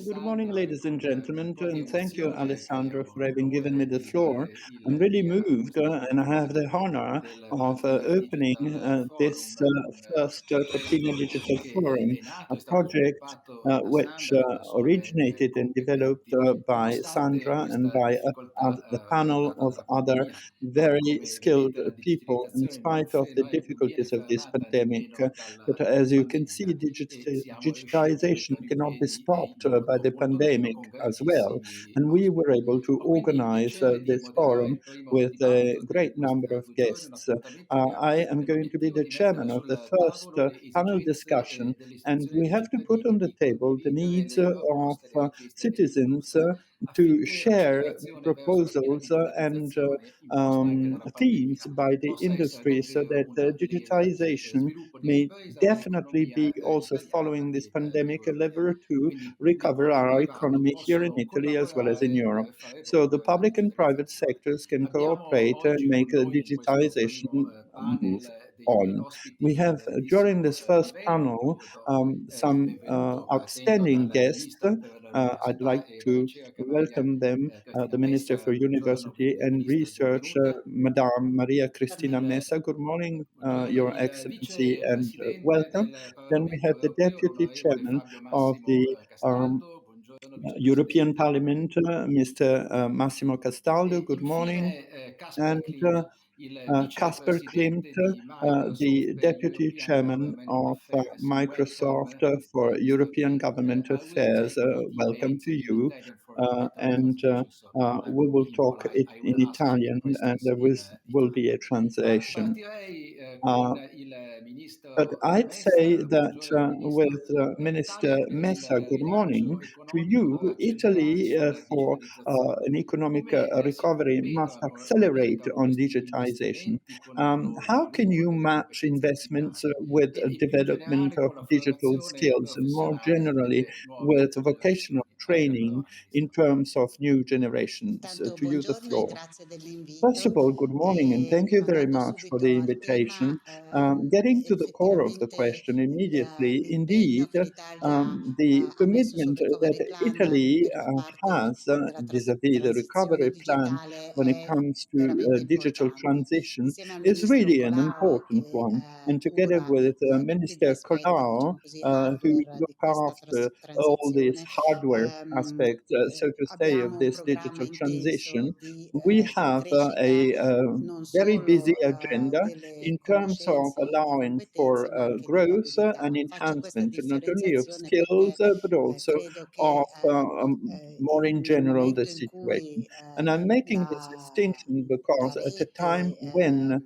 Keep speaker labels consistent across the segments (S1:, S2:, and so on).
S1: Good morning, ladies and gentlemen, and thank you, Alessandro, for having given me the floor.
S2: promuovere
S1: I'm
S2: il
S1: really moved,
S2: viaggio
S1: and I have the honor of
S2: del
S1: opening
S2: Digital
S1: this
S2: Forum,
S1: first Catena Digital
S2: che
S1: Forum,
S2: è nato,
S1: a
S2: è stato
S1: project
S2: sviluppato da
S1: which
S2: Sandra e persone
S1: originated and developed
S2: competenti.
S1: by
S2: Nonostante
S1: Sandra and
S2: questa
S1: by
S2: difficoltà
S1: a panel
S2: causata
S1: of
S2: dalla
S1: other
S2: pandemia,
S1: very
S2: come
S1: skilled
S2: vedete la
S1: people, in
S2: digitalizzazione
S1: spite of the
S2: viene
S1: difficulties of this
S2: fermata
S1: pandemic.
S2: nemmeno
S1: But
S2: dalla
S1: as you can see,
S2: pandemia e siamo riusciti a
S1: digitization
S2: mettere in
S1: cannot be
S2: piedi
S1: stopped
S2: in
S1: by the
S2: molto meno
S1: pandemic
S2: con
S1: as well.
S2: grandissimi
S1: And we were
S2: costi.
S1: able to
S2: Ho quindi il
S1: organize
S2: piacere di
S1: this
S2: moderare
S1: forum
S2: il primo
S1: with a
S2: dibattito di
S1: great number
S2: questi
S1: of
S2: 2 giorni, un
S1: guests.
S2: appuntamento che ha
S1: I
S2: come
S1: am going to be
S2: obiettivo
S1: the
S2: di mettere
S1: chairman of the
S2: sul
S1: first
S2: tavolo le
S1: panel
S2: esigenze,
S1: discussion,
S2: delle
S1: and
S2: istituzioni e
S1: we
S2: dei
S1: have to put
S2: cittadini
S1: on the
S2: di
S1: table the
S2: condividere
S1: needs
S2: le
S1: of
S2: proposte, le richieste che
S1: citizens
S2: illustrano
S1: to
S2: affinché
S1: share
S2: accelerazione verso la piena
S1: proposals and
S2: digitalizzazione imposta anche dalla
S1: themes
S2: pandemia
S1: by the
S2: possa essere
S1: industry so
S2: davvero
S1: that
S2: una leva di
S1: digitization
S2: sviluppo di
S1: may
S2: ripresa
S1: definitely
S2: dell'economia
S1: be also
S2: italiana
S1: following this
S2: ed
S1: pandemic a
S2: europea.
S1: lever to
S2: Quindi pubblico
S1: recover
S2: e
S1: our
S2: privato
S1: economy here in
S2: possono
S1: Italy as well as in
S2: collaborare
S1: Europe.
S2: per fare
S1: So the
S2: evolvere la
S1: public and private
S2: digitalizzazione.
S1: sectors can
S2: Abbiamo
S1: cooperate and
S2: oggi
S1: make
S2: con noi in questo primo
S1: digitization move
S2: panel degli
S1: on. We
S2: ospiti di
S1: have during
S2: grandissimo
S1: this first
S2: livello,
S1: panel
S2: quindi io do il
S1: some
S2: benvenuto partendo
S1: outstanding
S2: dal
S1: guests.
S2: Ministro per
S1: I'd
S2: l'Università
S1: like
S2: e la
S1: to
S2: Ricerca Maria
S1: welcome them, the
S2: Cristina
S1: Minister for
S2: Messa. Buongiorno,
S1: University
S2: quindi
S1: and
S2: Ministro,
S1: Research,
S2: benvenuta.
S1: Madame Maria Cristina
S2: Il
S1: Messa. Good morning,
S2: Buongiorno,
S1: Your
S2: il
S1: Excellency, and
S2: vicepresidente
S1: welcome.
S2: del
S1: Then we have
S2: Parlamento
S1: the
S2: europeo,
S1: Deputy
S2: l'onorevole
S1: Chairman
S2: Fabio
S1: of
S2: Massimo
S1: the
S2: Castaldo. Buongiorno,
S1: European
S2: vicepresidente.
S1: Parliament, Mr. Massimo Castaldo.
S2: E
S1: Good morning.
S2: infine Caspar
S1: And
S2: Klim, il
S1: Caspar Klimt,
S2: vicepresidente di Microsoft
S1: the
S2: per
S1: Deputy
S2: European
S1: Chairman
S2: Government
S1: of
S2: Affairs.
S1: Microsoft
S2: Welcome,
S1: for
S2: Mr.
S1: European
S2: Klim.
S1: Government
S2: I will
S1: Affairs.
S2: take the
S1: Welcome
S2: debate
S1: to
S2: in
S1: you.
S2: Italian for better
S1: And
S2: translation. So
S1: we will
S2: meanwhile,
S1: talk it
S2: I
S1: in
S2: will ask you
S1: Italian, and
S2: questions
S1: there
S2: in
S1: will be
S2: Italian.
S1: a translation.
S2: Partirei
S1: Uh,
S2: con il
S1: but
S2: ministro
S1: I'd say
S2: Messa.
S1: that
S2: Buongiorno Ministro.
S1: with Minister
S2: L'Italia per il
S1: Messa, good morning
S2: rilancio
S1: to you.
S2: economico accelererà
S1: Italy,
S2: sulla
S1: for
S2: digitalizzazione.
S1: an economic
S2: Come si
S1: recovery, must accelerate
S2: orientano
S1: on
S2: questi
S1: digitization.
S2: investimenti con il
S1: How can
S2: sviluppo
S1: you
S2: delle
S1: match
S2: competenze
S1: investments
S2: digitali
S1: with
S2: e più in
S1: development
S2: generale
S1: of
S2: con la
S1: digital
S2: formazione
S1: skills, and more
S2: professionale
S1: generally
S2: delle nuove
S1: with vocational
S2: generazioni? Prego,
S1: training in
S2: Ministro.
S1: terms of new generations?
S3: Intanto
S1: To you, the
S3: buongiorno e
S1: floor.
S3: grazie
S1: First of
S3: dell'invito.
S1: all, good morning, and thank you very
S3: Andando
S1: much for
S3: subito
S1: the
S3: al tema,
S1: invitation. Getting to the core of the
S3: effettivamente
S1: question immediately,
S3: l'impegno
S1: indeed,
S3: che l'Italia
S1: the
S3: ha messo sul
S1: commitment
S3: recovery
S1: that
S3: plan
S1: Italy
S3: per far parte
S1: has
S3: della
S1: vis-à-vis the
S3: transizione
S1: recovery plan
S3: digitale
S1: when it
S3: è
S1: comes to
S3: veramente
S1: digital
S3: importante.
S1: transition
S3: Insieme al
S1: is
S3: ministro
S1: really an
S3: Colao,
S1: important
S3: che
S1: one. And together
S3: cura
S1: with
S3: tutti gli
S1: Minister
S3: aspetti,
S1: Colau,
S3: diciamo così,
S1: who
S3: hardware
S1: look
S3: di questa
S1: after all these
S3: transizione,
S1: hardware aspects, so to say, of
S3: abbiamo un
S1: this
S3: programma
S1: digital
S3: intenso
S1: transition,
S3: di
S1: we have
S3: crescita
S1: a
S3: non
S1: very busy
S3: solo
S1: agenda
S3: delle
S1: in terms of
S3: conoscenze e
S1: allowing for
S3: competenze, ma anche delle
S1: growth and
S3: abilità. Faccio questa
S1: enhancement, not only of
S3: differenziazione perché
S1: skills, but also
S3: credo che
S1: of more in
S3: nel
S1: general the
S3: momento in
S1: situation.
S3: cui
S1: And I'm making this distinction
S3: la
S1: because at a time
S3: rete
S1: when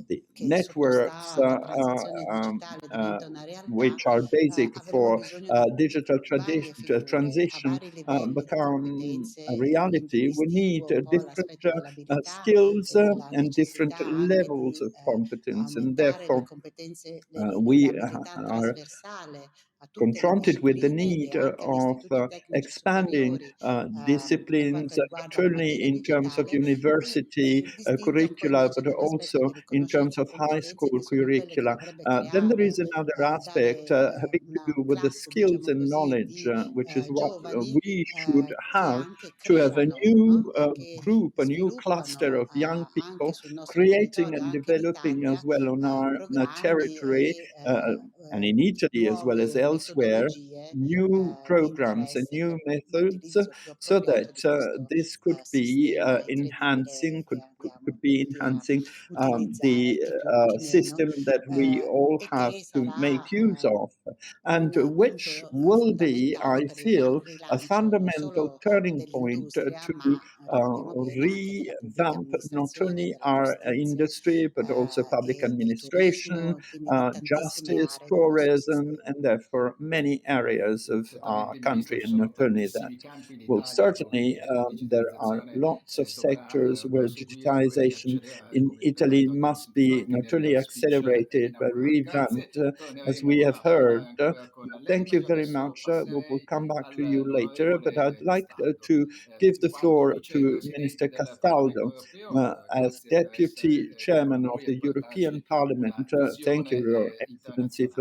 S1: the
S3: che
S1: networks
S3: sottostà alla transizione digitale
S1: uh,
S3: diventa una realtà,
S1: which are basic
S3: avremo
S1: for
S3: bisogno di
S1: digital
S3: varie figure a
S1: transition
S3: vari livelli di
S1: become a
S3: competenze.
S1: reality, we need
S3: Individuo un po'
S1: different
S3: l'aspetto dell'abilità
S1: skills
S3: e della
S1: and different
S3: necessità anche
S1: levels
S3: di
S1: of competence, and
S3: aumentare le
S1: therefore
S3: competenze,
S1: we
S3: l'abilità
S1: are
S3: trasversale a tutte le
S1: confronted with the
S3: discipline
S1: need
S3: e anche agli
S1: of
S3: istituti tecnici
S1: expanding
S3: superiori, per
S1: disciplines,
S3: quanto riguarda
S1: not
S3: la
S1: only
S3: materia
S1: in terms of
S3: digitale,
S1: university
S3: distinta ancora una
S1: curricula, but
S3: serie di aspetti
S1: also
S3: di
S1: in terms
S3: riconoscenze e
S1: of high
S3: competenze che
S1: school
S3: sono quelle che
S1: curricula.
S3: dovrebbe
S1: Then there
S3: creare,
S1: is another aspect
S3: dare
S1: having to
S3: una
S1: do
S3: un
S1: with the
S3: class,
S1: skills
S3: diciamo
S1: and
S3: così,
S1: knowledge,
S3: di
S1: which is what
S3: giovani
S1: we should
S3: che
S1: have
S3: anche
S1: to have a
S3: creano, no,
S1: new
S3: e che
S1: group, a new cluster
S3: sviluppano
S1: of young
S3: anche
S1: people
S3: sul nostro
S1: creating
S3: territorio,
S1: and
S3: anche in
S1: developing as
S3: Italia,
S1: well on our
S3: programmi
S1: territory and in Italy as well as
S3: nuove
S1: elsewhere,
S3: metodologie
S1: new
S3: di
S1: programs and
S3: interesse
S1: new
S3: per
S1: methods
S3: l'utilizzo più
S1: so
S3: appropriato
S1: that
S3: di questo
S1: this could be
S3: sistema incredibile
S1: enhancing,
S3: che abbiamo
S1: could be
S3: dovuti
S1: enhancing
S3: utilizzare
S1: the
S3: chi più chi meno,
S1: system that we all
S3: e
S1: have
S3: che
S1: to make
S3: sarà
S1: use of, and
S3: un
S1: which
S3: punto
S1: will be,
S3: fondamentale
S1: I
S3: per il
S1: feel, a
S3: rilancio non
S1: fundamental
S3: solo
S1: turning point
S3: dell'industria,
S1: to
S3: ma ricordiamo bene anche della pubblica
S1: revamp not
S3: amministrazione,
S1: only
S3: della
S1: our
S3: giustizia
S1: industry but also public
S3: e del
S1: administration,
S3: turismo, quindi di tantissime
S1: justice,
S3: aree del nostro
S1: tourism,
S3: sistema.
S1: and therefore many areas of our
S2: Certamente, Ministro,
S1: country,
S2: ci
S1: and not
S2: sono
S1: only that.
S2: tantissimi campi in
S1: Well,
S2: Italia
S1: certainly
S2: dove la
S1: there are
S2: digitalizzazione
S1: lots of
S2: dovrà
S1: sectors where
S2: proseguire, quindi
S1: digitization
S2: accelerare,
S1: in
S2: come mi
S1: Italy
S2: permetto di
S1: must be
S2: anticiparti
S1: not only
S2: nel speech
S1: accelerated but
S2: inaugurale. Grazie,
S1: revamped, as we
S2: torneremo
S1: have
S2: a
S1: heard.
S2: parlare ancora con lei,
S1: Thank
S2: ma
S1: you
S2: io
S1: very
S2: adesso
S1: much. We will
S2: passerei
S1: come back to you later, but I'd
S2: all'onorevole
S1: like
S2: Castaldo,
S1: to give the
S2: quarto
S1: floor to
S2: vicepresidente
S1: Minister
S2: del Parlamento
S1: Castaldo
S2: europeo.
S1: as
S2: Grazie per
S1: Deputy
S2: essere qui con
S1: Chairman of
S2: noi e
S1: the
S2: portarci
S1: European Parliament.
S2: una
S1: Thank you,
S2: visione
S1: Your Excellency, for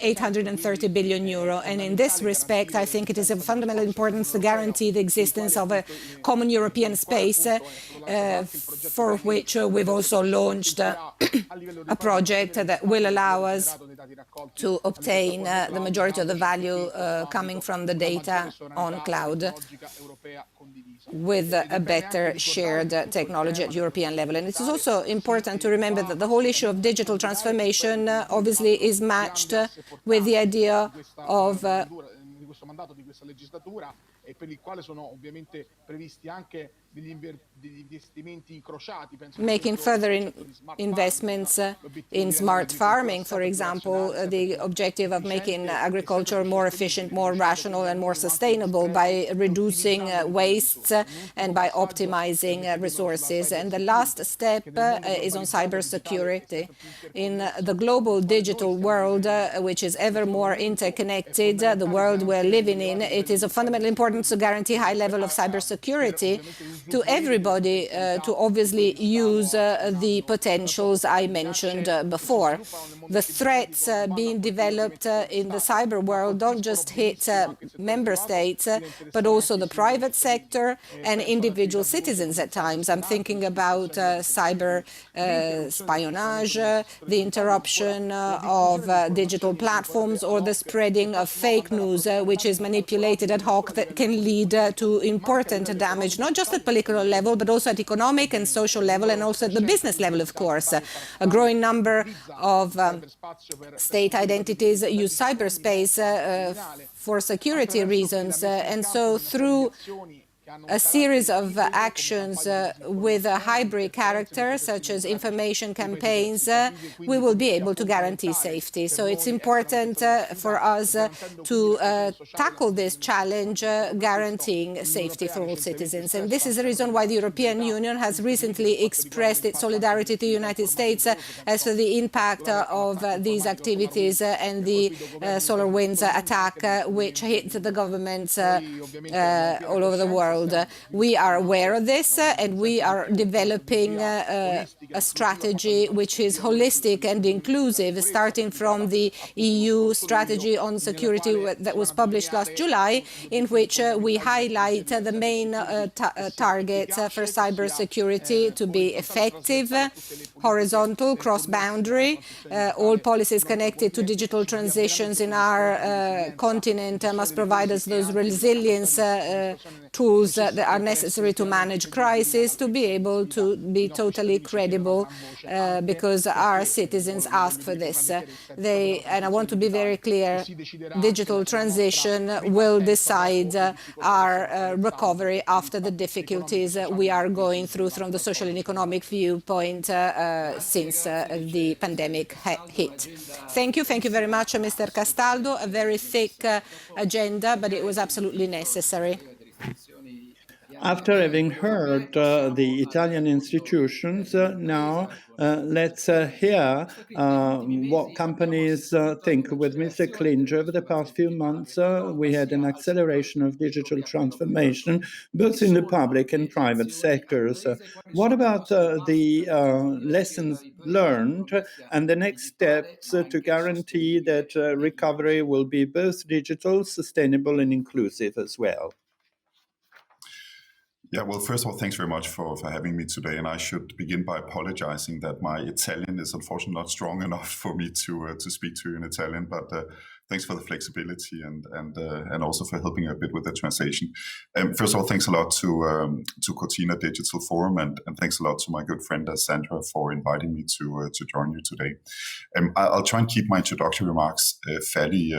S3: 830 billion euro. And in this respect, I think it is of fundamental importance to guarantee the existence of a common European space, for which we've also launched a project that will allow us to obtain the majority of the value coming from the data on cloud. with a better shared technology at European level. And it is also important to remember that the whole issue of digital transformation obviously is matched with the idea of
S4: questo mandato di questa legislatura e per il quale sono ovviamente previsti anche degli investimenti incrociati.
S3: Making further investments in smart farming, for example, the objective of making agriculture more efficient, more rational and more sustainable by reducing wastes and by optimizing resources. And the last step is on cybersecurity. In the global digital world, which is ever more interconnected, the world we're living in, it is of fundamental importance to guarantee high level of cybersecurity to everybody to obviously use the potentials I mentioned before. The threats being developed in the cyber world don't just hit member states, but also the private sector and individual citizens at times. I'm thinking about cyber espionage, the interruption of digital platforms, or the spreading of fake news, which is manipulated ad hoc, that can lead to important damage, not just at political level, but also at economic and social level, and also at the business level, of course. A growing number of state identities use cyberspace for security reasons. And so through a series of actions with a hybrid character, such as information campaigns, we will be able to guarantee safety. So it's important for us to tackle this challenge, guaranteeing safety for all citizens. And this is the reason why the European Union has recently expressed its solidarity to the United States as for the impact of these activities and the SolarWinds attack, which hit the governments all over the world. We are aware of this and we are developing a strategy which is holistic and inclusive, starting from the EU strategy on security that was published last July, in which we highlight the main targets for cybersecurity to be effective, horizontal, cross-boundary. All policies connected to digital transitions in our continent must provide us those resilience tools that are necessary to manage crisis, to be able to be totally credible, because our citizens ask for this. And I want to be very clear, digital transition will decide our recovery after the difficulties we are going through from the social and economic viewpoint since the pandemic hit. Thank you. Thank you very much, Mr. Castaldo. A very thick agenda, but it was absolutely necessary.
S1: After having heard the Italian institutions, now let's hear what companies think. With Mr. Klinge, over the past few months, we had an acceleration of digital transformation, both in the public and private sectors. What about the lessons learned and the next steps to guarantee that recovery will be both digital, sustainable, and inclusive as well?
S5: Yeah, well, first of all, thanks very much for having me today. And I should begin by apologizing that my Italian is unfortunately not strong enough for me to speak to you in Italian. But thanks for the flexibility and also for helping a bit with the translation. First of all, thanks a lot to Cortina Digital Forum and thanks a lot to my good friend Sandra for inviting me to join you today. I'll try and keep my introductory remarks fairly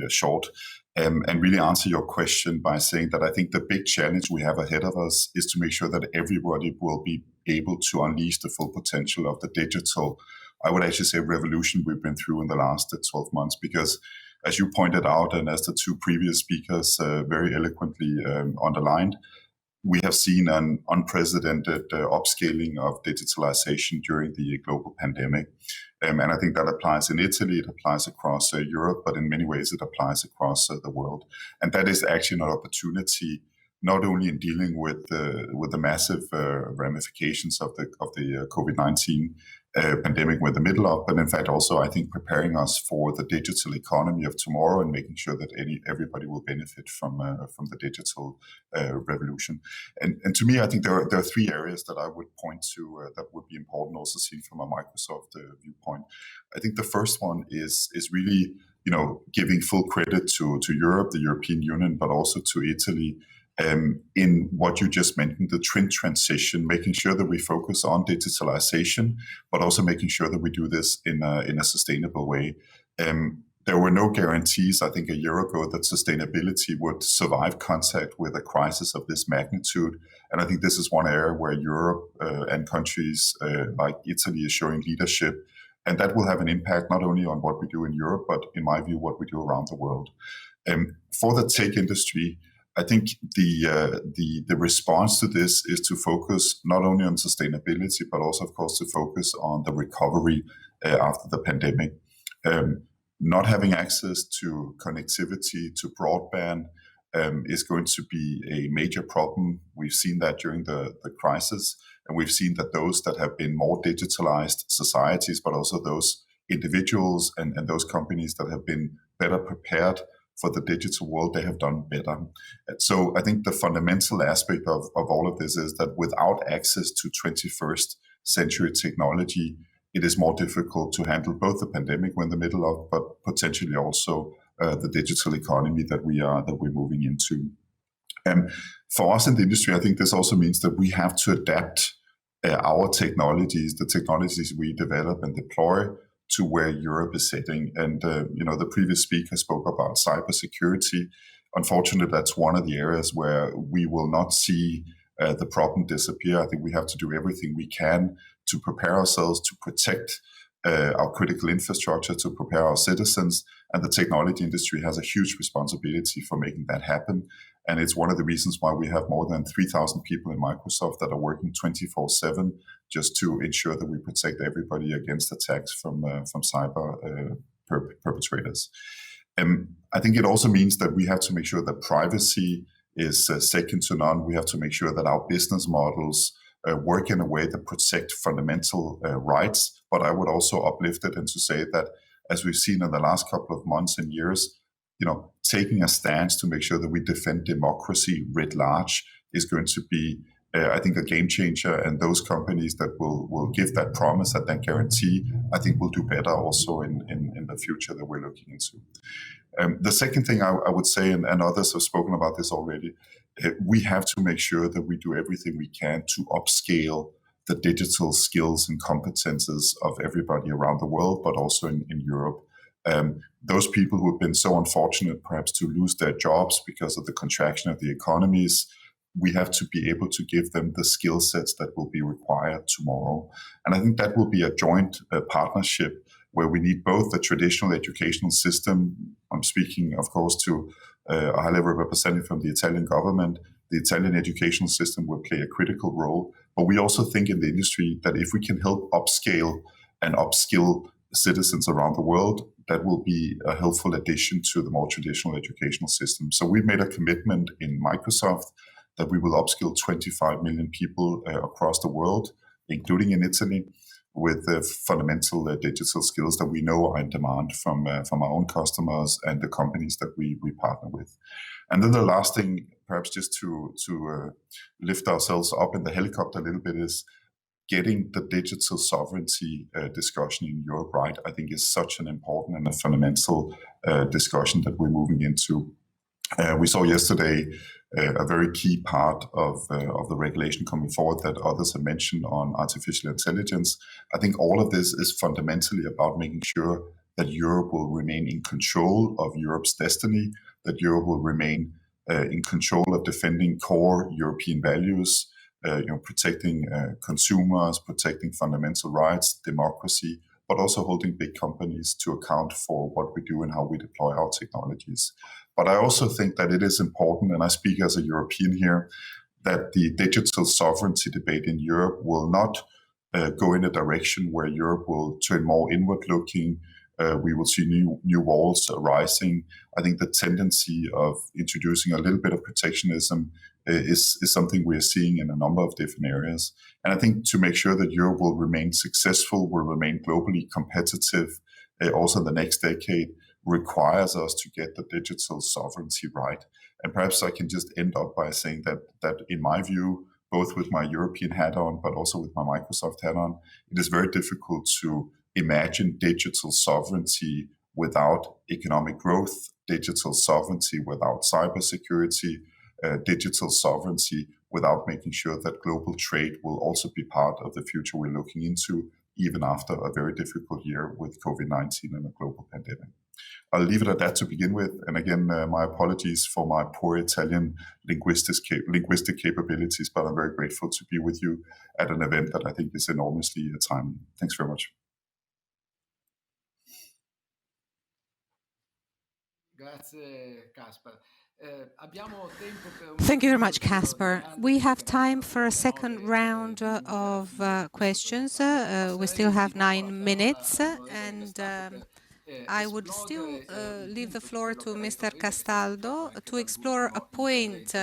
S5: short. And really answer your question by saying that I think the big challenge we have ahead of us is to make sure that everybody will be able to unleash the full potential of the digital, I would actually say, revolution we've been through in the last 12 months. Because as you pointed out, and as the two previous speakers very eloquently underlined, we have seen an unprecedented upscaling of digitalization during the global pandemic. And I think that applies in Italy, it applies across Europe, but in many ways it applies across the world. And that is actually an opportunity, not only in dealing with the massive ramifications of the COVID-19 pandemic we're in the middle of, but in fact also, I think, preparing us for the digital economy of tomorrow and making sure that everybody will benefit from the digital revolution. And to me, I think there are three areas that I would point to that would be important, also seen from a Microsoft viewpoint. I think the first one is really, giving full credit to Europe, the European Union, but also to Italy, in what you just mentioned, the twin transition, making sure that we focus on digitalization, but also making sure that we do this in a sustainable way. There were no guarantees, I think, a year ago that sustainability would survive contact with a crisis of this magnitude. And I think this is one area where Europe and countries like Italy is showing leadership. And that will have an impact not only on what we do in Europe, but in my view, what we do around the world. For the tech industry, I think the response to this is to focus not only on sustainability, but also, of course, to focus on the recovery after the pandemic. Not having access to connectivity, to broadband, is going to be a major problem. We've seen that during the crisis, and we've seen that those that have been more digitalized societies, but also those individuals and those companies that have been better prepared for the digital world, they have done better. So I think the fundamental aspect of all of this is that without access to 21st century technology, it is more difficult to handle both the pandemic we're in the middle of, but potentially also the digital economy that we're moving into. For us in the industry, I think this also means that we have to adapt our technologies, the technologies we develop and deploy, to where Europe is sitting. And the previous speaker spoke about cybersecurity. Unfortunately, that's one of the areas where we will not see the problem disappear. I think we have to do everything we can to prepare ourselves to protect our critical infrastructure, to prepare our citizens. And the technology industry has a huge responsibility for making that happen. And it's one of the reasons why we have more than 3,000 people in Microsoft that are working 24/7 just to ensure that we protect everybody against attacks from cyber perpetrators. I think it also means that we have to make sure that privacy is second to none. We have to make sure that our business models work in a way that protect fundamental rights. But I would also uplift it and to say that, as we've seen in the last couple of months and years, taking a stance to make sure that we defend democracy writ large is going to be, I think, a game changer. And those companies that will give that promise, that guarantee, I think will do better also in the future that we're looking into. The second thing I would say, and others have spoken about this already, we have to make sure that we do everything we can to upscale the digital skills and competences of everybody around the world, but also in Europe. Those people who have been so unfortunate perhaps to lose their jobs because of the contraction of the economies, we have to be able to give them the skill sets that will be required tomorrow. And I think that will be a joint partnership where we need both the traditional educational system. I'm speaking, of course, to a high-level representative from the Italian government. The Italian educational system will play a critical role. But we also think in the industry that if we can help upscale and upskill citizens around the world, that will be a helpful addition to the more traditional educational system. So we've made a commitment in Microsoft that we will upskill 25 million people across the world, including in Italy, with the fundamental digital skills that we know are in demand from our own customers and the companies that we partner with. And then the last thing, perhaps just to lift ourselves up in the helicopter a little bit, is getting the digital sovereignty discussion in Europe right. I think is such an important and a fundamental discussion that we're moving into. We saw yesterday a very key part of the regulation coming forward that others have mentioned on artificial intelligence. I think all of this is fundamentally about making sure that Europe will remain in control of Europe's destiny, that Europe will remain in control of defending core European values, protecting consumers, protecting fundamental rights, democracy, but also holding big companies to account for what we do and how we deploy our technologies. But I also think that it is important, and I speak as a European here, that the digital sovereignty debate in Europe will not go in a direction where Europe will turn more inward-looking. We will see new walls arising. I think the tendency of introducing a little bit of protectionism is something we are seeing in a number of different areas. And I think to make sure that Europe will remain successful, will remain globally competitive, also the next decade, requires us to get the digital sovereignty right. And perhaps I can just end up by saying that in my view, both with my European hat on, but also with my Microsoft hat on, it is very difficult to imagine digital sovereignty without economic growth, digital sovereignty without cybersecurity, digital sovereignty without making sure that global trade will also be part of the future we're looking into, even after a very difficult year with COVID-19 and a global pandemic. I'll leave it at that to begin with. And again, my apologies for my poor Italian linguistic capabilities, but I'm very grateful to be with you at an event that I think is enormously timely. Thanks very much.
S3: Thank you very much, Casper. We have time for a second round of questions. We still have 9 minutes, and I would still leave the floor to Mr. Castaldo to explore a point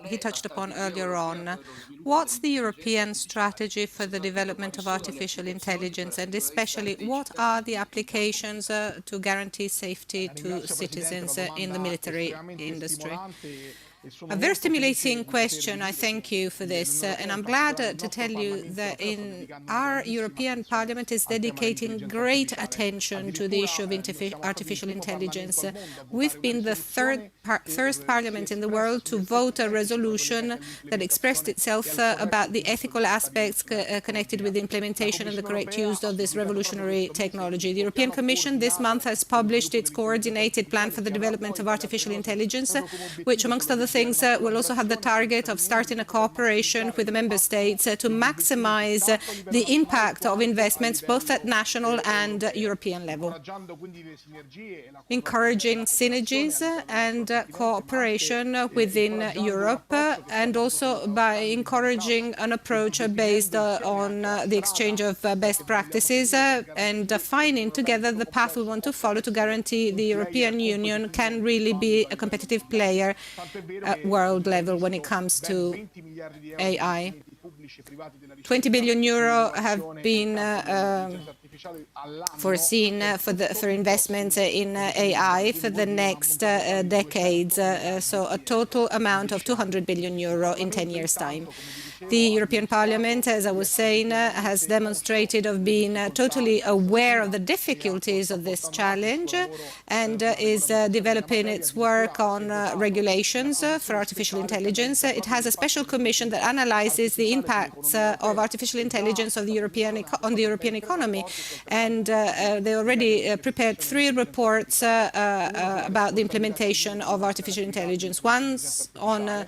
S3: he touched upon earlier on. What's the European strategy for the development of artificial intelligence, and especially what are the applications to guarantee safety to citizens in the military industry? A very stimulating question. I thank you for this. And I'm glad to tell you that our European Parliament is dedicating great attention to the issue of artificial intelligence. We've been the first parliament in the world to vote a resolution that expressed itself about the ethical aspects connected with the implementation and the correct use of this revolutionary technology. The European Commission this month has published its coordinated plan for the development of artificial intelligence, which, amongst other things, will also have the target of starting a cooperation with the member states to maximize the impact of investments both at national and European level, encouraging synergies and cooperation within Europe, and also by encouraging an approach based on the exchange of best practices and defining together the path we want to follow to guarantee the European Union can really be a competitive player at world level when it comes to AI. 20 billion euro have been foreseen for investments in AI for the next decades, so a total amount of 200 billion euro in 10 years' time. The European Parliament, as I was saying, has demonstrated of being totally aware of the difficulties of this challenge and is developing its work on regulations for artificial intelligence. It has a special commission that analyzes the impacts of artificial intelligence on the European economy, and they already prepared 3 reports about the implementation of artificial intelligence. One on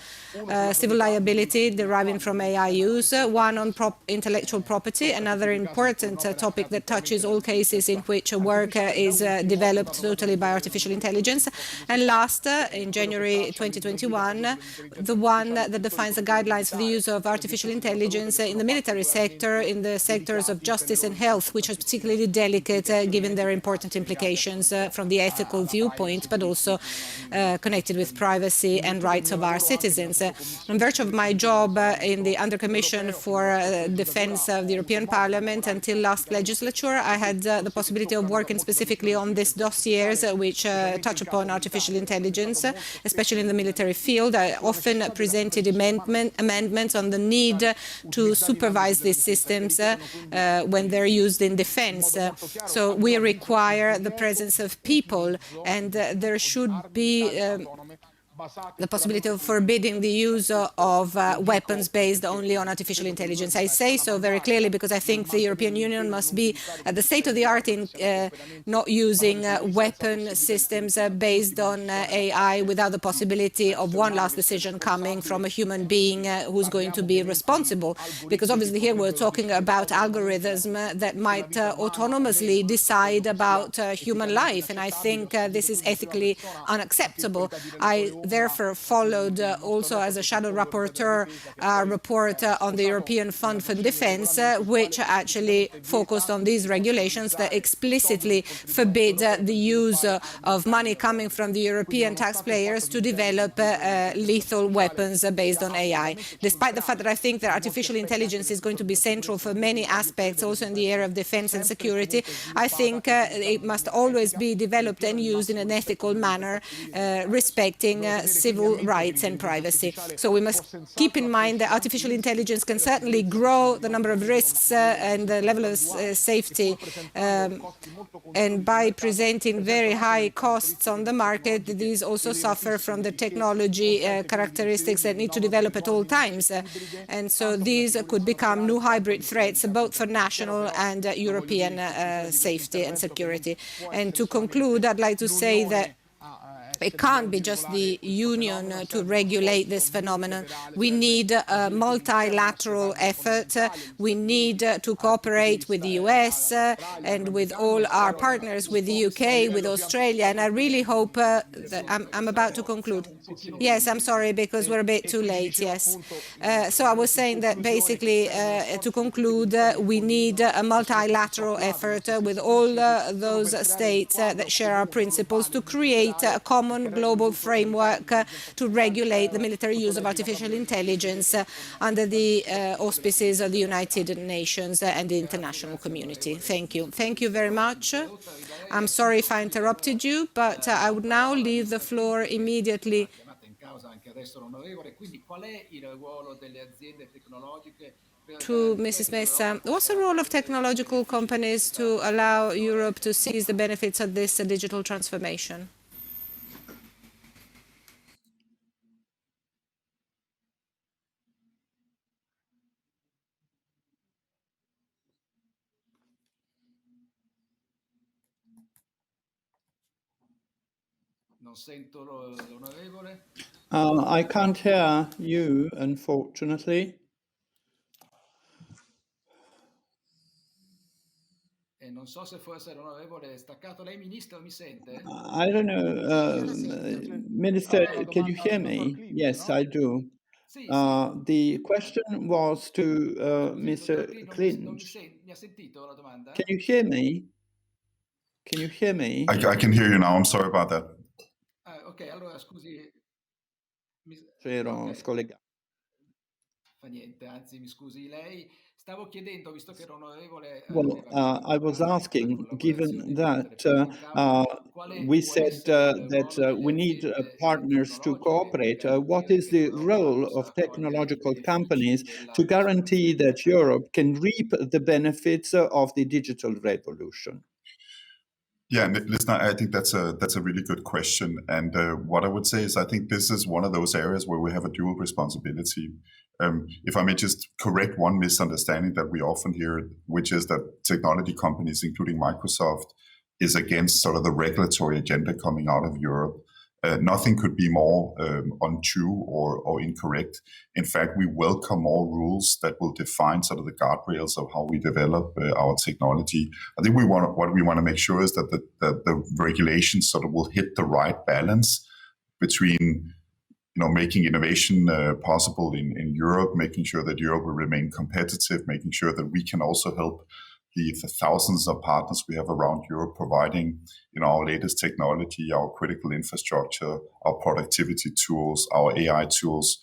S3: civil liability deriving from AI use, one on intellectual property, another important topic that touches all cases in which a work is developed totally by artificial intelligence, and last, in January 2021, the one that defines the guidelines for the use of artificial intelligence in the military sector, in the sectors of justice and health, which is particularly delicate given their important implications from the ethical viewpoint, but also connected with privacy and rights of our citizens. In virtue of my job in the Undercommission for Defense of the European Parliament until last legislature, I had the possibility of working specifically on these dossiers which touch upon artificial intelligence, especially in the military field. I often presented amendments on the need to supervise these systems when they're used in defense. So we require the presence of people, and there should be the possibility of forbidding the use of weapons based only on artificial intelligence. I say so very clearly because I think the European Union must be at the state of the art in not using weapon systems based on AI without the possibility of one last decision coming from a human being who's going to be responsible. Because obviously here we're talking about algorithms that might autonomously decide about human life, and I think this is ethically unacceptable. I therefore followed also as a shadow rapporteur a report on the European Fund for Defence, which actually focused on these regulations that explicitly forbid the use of money coming from the European taxpayers to develop lethal weapons based on AI. Despite the fact that I think that artificial intelligence is going to be central for many aspects, also in the area of defence and security, I think it must always be developed and used in an ethical manner, respecting civil rights and privacy. So we must keep in mind that artificial intelligence can certainly grow the number of risks and the level of safety, and by presenting very high costs on the market, these also suffer from the technology characteristics that need to develop at all times. And so these could become new hybrid threats, both for national and European safety and security. And to conclude, I'd like to say that it can't be just the Union to regulate this phenomenon. We need a multilateral effort. We need to cooperate with the US and with all our partners, with the UK, with Australia. And I really hope that I'm about to conclude. Yes, I'm sorry, because we're a bit too late, yes. So I was saying that basically, to conclude, we need a multilateral effort with all those states that share our principles to create a common global framework to regulate the military use of artificial intelligence under the auspices of the United Nations and the international community. Thank you. Thank you very much. I'm sorry if I interrupted you, but I would now leave the floor immediately to Mrs. Messa. What's the role of technological companies to allow Europe to seize the benefits of this digital transformation?
S1: I can't hear you, unfortunately. I don't know, Minister, can you hear me? Yes, I do. The question was to Mr. Clinch. Can you hear me? Can you hear me?
S5: I can hear you now. I'm sorry about that.
S2: Ok, allora scusi.
S1: Ero scollegato.
S2: Fa niente, anzi mi scusi lei. Stavo chiedendo, visto che l'onorevole
S1: Well, I was asking, given that we said that we need partners to cooperate, what is the role of technological companies to guarantee that Europe can reap the benefits of the digital revolution?
S5: Yeah, listen, I think that's a really good question. And what I would say is I think this is one of those areas where we have a dual responsibility. If I may just correct one misunderstanding that we often hear, which is that technology companies, including Microsoft, is against sort of the regulatory agenda coming out of Europe. Nothing could be more untrue or incorrect. In fact, we welcome all rules that will define sort of the guardrails of how we develop our technology. I think what we want to make sure is that the regulations sort of will hit the right balance between making innovation possible in Europe, making sure that Europe will remain competitive, making sure that we can also help the thousands of partners we have around Europe providing our latest technology, our critical infrastructure, our productivity tools, our AI tools,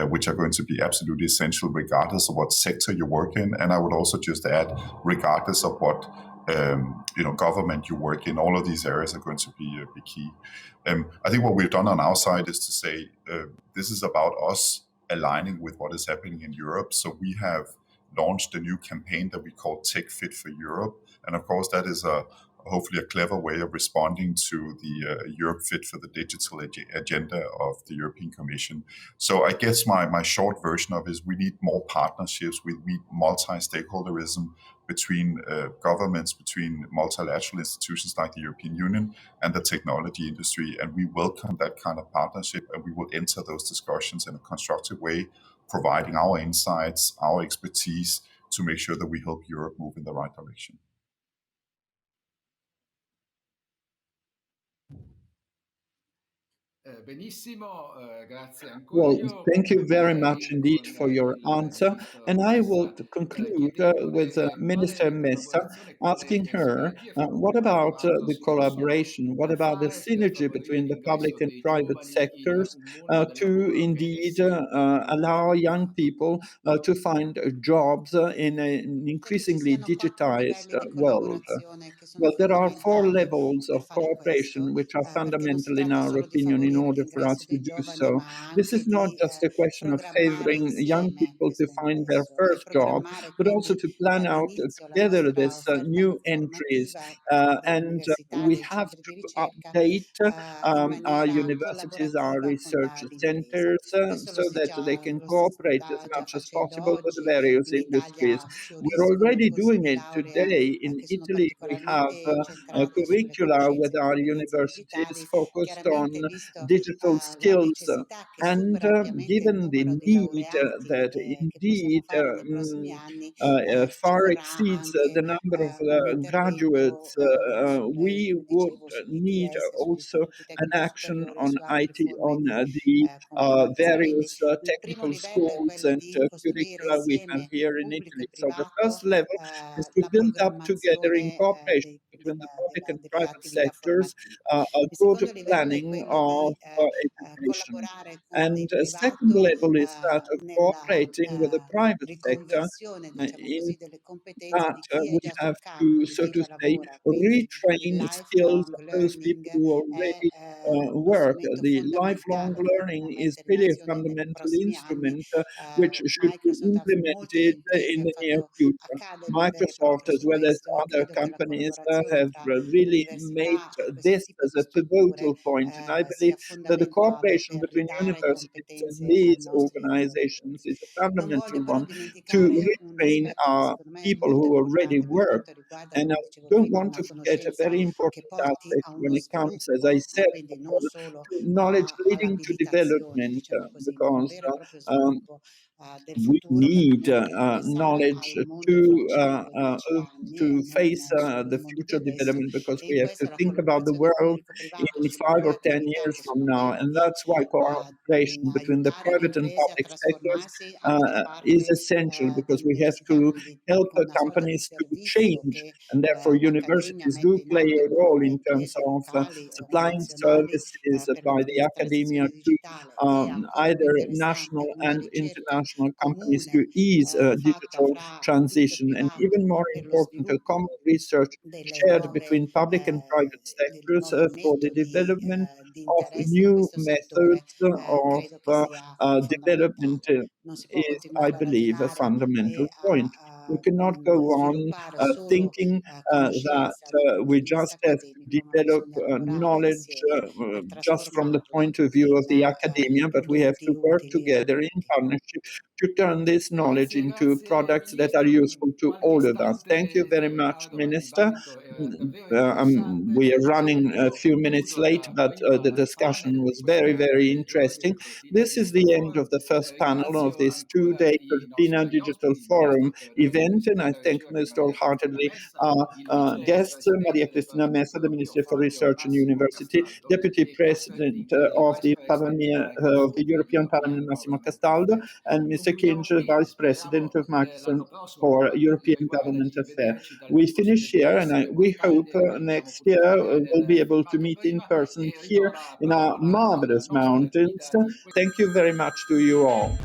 S5: which are going to be absolutely essential regardless of what sector you work in. And I would also just add, regardless of what government you work in, all of these areas are going to be key. I think what we've done on our side is to say this is about us aligning with what is happening in Europe. So we have launched a new campaign that we call Tech Fit for Europe. And of course, that is hopefully a clever way of responding to the Europe Fit for the Digital agenda of the European Commission. So I guess my short version of it is we need more partnerships. We need multi-stakeholderism between governments, between multilateral institutions like the European Union and the technology industry. And we welcome that kind of partnership, and we will enter those discussions in a constructive way, providing our insights, our expertise to make sure that we help Europe move in the right direction.
S1: Well, thank you very much indeed for your answer. And I will conclude with Minister Messa, asking her, what about the collaboration? What about the synergy between the public and private sectors to indeed allow young people to find jobs in an increasingly digitized world? Well, there are 4 levels of cooperation which are fundamental in our opinion in order for us to do so. This is not just a question of favoring young people to find their first job, but also to plan out together this new entries. And we have to update our universities, our research centers, so that they can cooperate as much as possible with the various industries. We're already doing it today. In Italy, we have curricula with our universities focused on digital skills. And given the need that indeed far exceeds the number of graduates, we would need also an action on IT, on the various technical schools and curricula we have here in Italy. So the first level is to build up together in cooperation between the public and private sectors a good planning of education. And a second level is that of cooperating with the private sector in that we have to, so to say, retrain skills of those people who already work. The lifelong learning is really a fundamental instrument which should be implemented in the near future. Microsoft, as well as other companies, have really made this as a pivotal point, and I believe that the cooperation between universities and these organizations is a fundamental one to retrain people who already work. And I don't want to forget a very important aspect when it comes, as I said, to knowledge leading to development, because we need knowledge to face the future development, because we have to think about the world in 5 or 10 years from now, and that's why cooperation between the private and public sectors is essential, because we have to help companies to change, and therefore universities do play a role in terms of supplying services by the academia to either national and international companies to ease digital transition, and even more important, a common research shared between public and private sectors for the development of new methods of development is, I believe, a fundamental point. We cannot go on thinking that we just have to develop knowledge just from the point of view of the academia, but we have to work together in partnership to turn this knowledge into products that are useful to all of us. Thank you very much, Minister. We are running a few minutes late, but the discussion was very, very interesting. This is the end of the first panel of this two-day Cortina Digital Forum event, and I thank most wholeheartedly our guests, Maria Cristina Messa, the Minister for Research and University, Deputy President of the European Parliament, Massimo Castaldo, and Mr. Kinch, Vice President of Microsoft for European Government Affairs. We finish here, and we hope next year we'll be able to meet in person here in our marvelous mountains. Thank you very much to you all.